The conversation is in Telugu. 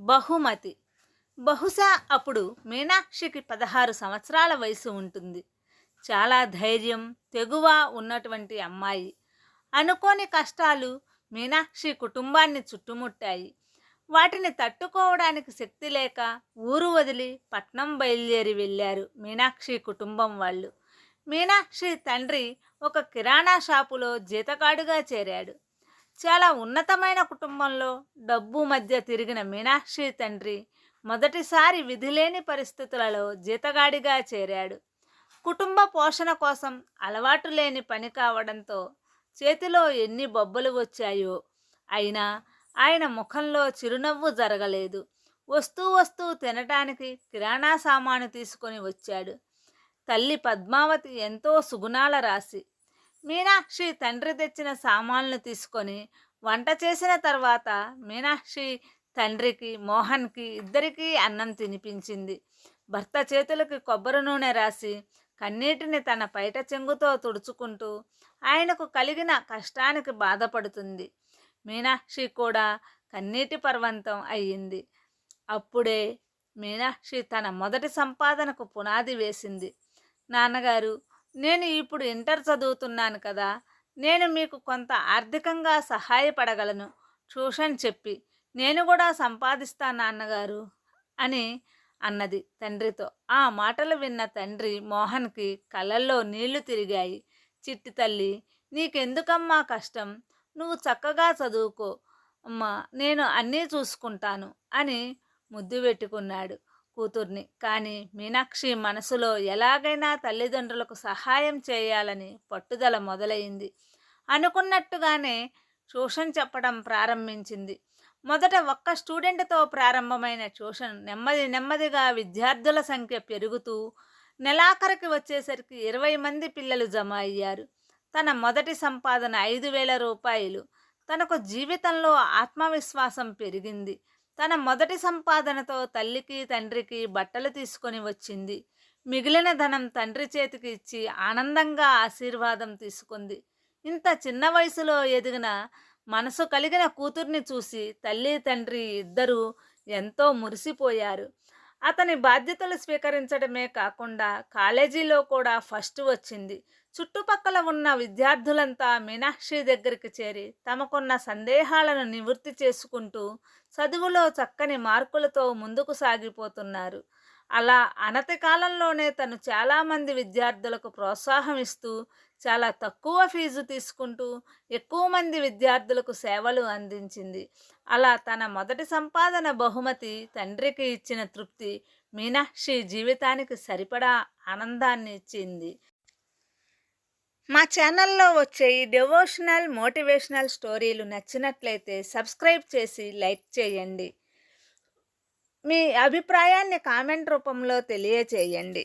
బహుమతి. బహుశా అప్పుడు మీనాక్షికి 16 సంవత్సరాల వయసు ఉంటుంది. చాలా ధైర్యం, తెగువ ఉన్నటువంటి అమ్మాయి. అనుకోని కష్టాలు మీనాక్షి కుటుంబాన్ని చుట్టుముట్టాయి. వాటిని తట్టుకోవడానికి శక్తి లేక ఊరు వదిలి పట్నం బయలుదేరి వెళ్ళారు మీనాక్షి కుటుంబం వాళ్ళు. మీనాక్షి తండ్రి ఒక కిరాణా షాపులో జీతగాడుగా చేరాడు. చాలా ఉన్నతమైన కుటుంబంలో డబ్బు మధ్య తిరిగిన మీనాక్షి తండ్రి మొదటిసారి విధిలేని పరిస్థితులలో జీతగాడిగా చేరాడు. కుటుంబ పోషణ కోసం అలవాటు లేని పని కావడంతో చేతిలో ఎన్ని బొబ్బలు వచ్చాయో. అయినా ఆయన ముఖంలో చిరునవ్వు జరగలేదు. వస్తూ వస్తూ తినటానికి కిరాణా సామాను తీసుకొని వచ్చాడు. తల్లి పద్మావతి ఎంతో సుగుణాల రాశి. మీనాక్షి తండ్రి తెచ్చిన సామాన్లు తీసుకొని వంట చేసిన తర్వాత మీనాక్షి తండ్రికి, మోహన్కి ఇద్దరికీ అన్నం తినిపించింది. భర్త చేతులకి కొబ్బరి నూనె రాసి కన్నీటిని తన పైట చెంగుతో తుడుచుకుంటూ ఆయనకు కలిగిన కష్టానికి బాధపడుతుంది. మీనాక్షి కూడా కన్నీటి పర్వంతం అయ్యింది. అప్పుడే మీనాక్షి తన మొదటి సంపాదనకు పునాది వేసింది. నాన్నగారు, నేను ఇప్పుడు ఇంటర్ చదువుతున్నాను కదా, నేను మీకు కొంత ఆర్థికంగా సహాయపడగలను. ట్యూషన్ చెప్పి నేను కూడా సంపాదిస్తాను నాన్నగారు అని అన్నది తండ్రితో. ఆ మాటలు విన్న తండ్రి మోహన్కి కళ్ళల్లో నీళ్లు తిరిగాయి. చిట్టి తల్లి, నీకెందుకమ్మా కష్టం? నువ్వు చక్కగా చదువుకో అమ్మా, నేను అన్నీ చూసుకుంటాను అని ముద్దు పెట్టుకున్నాడు కూతుర్ని. కానీ మీనాక్షి మనసులో ఎలాగైనా తల్లిదండ్రులకు సహాయం చేయాలని పట్టుదల మొదలైంది. అనుకున్నట్టుగానే ట్యూషన్ చెప్పడం ప్రారంభించింది. మొదట ఒక్క స్టూడెంట్తో ప్రారంభమైన ట్యూషన్ నెమ్మదిగా విద్యార్థుల సంఖ్య పెరుగుతూ నెలాఖరికి వచ్చేసరికి 20 మంది పిల్లలు జమ అయ్యారు. తన మొదటి సంపాదన 5,000 రూపాయలు. తనకు జీవితంలో ఆత్మవిశ్వాసం పెరిగింది. తన మొదటి సంపాదనతో తల్లికి తండ్రికి బట్టలు తీసుకొని వచ్చింది. మిగిలిన ధనం తండ్రి చేతికి ఇచ్చి ఆనందంగా ఆశీర్వాదం తీసుకుంది. ఇంత చిన్న వయసులో ఎదిగిన మనసు కలిగిన కూతుర్ని చూసి తల్లి తండ్రి ఇద్దరూ ఎంతో మురిసిపోయారు. అతని బాధ్యతలు స్వీకరించడమే కాకుండా కాలేజీలో కూడా ఫస్ట్ వచ్చింది. చుట్టుపక్కల ఉన్న విద్యార్థులంతా మీనాక్షి దగ్గరికి చేరి తమకున్న సందేహాలను నివృత్తి చేసుకుంటూ చదువులో చక్కని మార్కులతో ముందుకు సాగిపోతున్నారు. అలా అనతి కాలంలోనే తను చాలామంది విద్యార్థులకు ప్రోత్సాహం ఇస్తూ చాలా తక్కువ ఫీజు తీసుకుంటూ ఎక్కువ మంది విద్యార్థులకు సేవలు అందించింది. అలా తన మొదటి సంపాదన బహుమతి తండ్రికి ఇచ్చిన తృప్తి మీనాక్షి జీవితానికి సరిపడా ఆనందాన్ని ఇచ్చింది. మా ఛానల్లో వచ్చే ఈ డివోషనల్ మోటివేషనల్ స్టోరీలు నచ్చినట్లయితే సబ్స్క్రైబ్ చేసి లైక్ చేయండి. మీ అభిప్రాయాన్ని కామెంట్ రూపంలో తెలియచేయండి.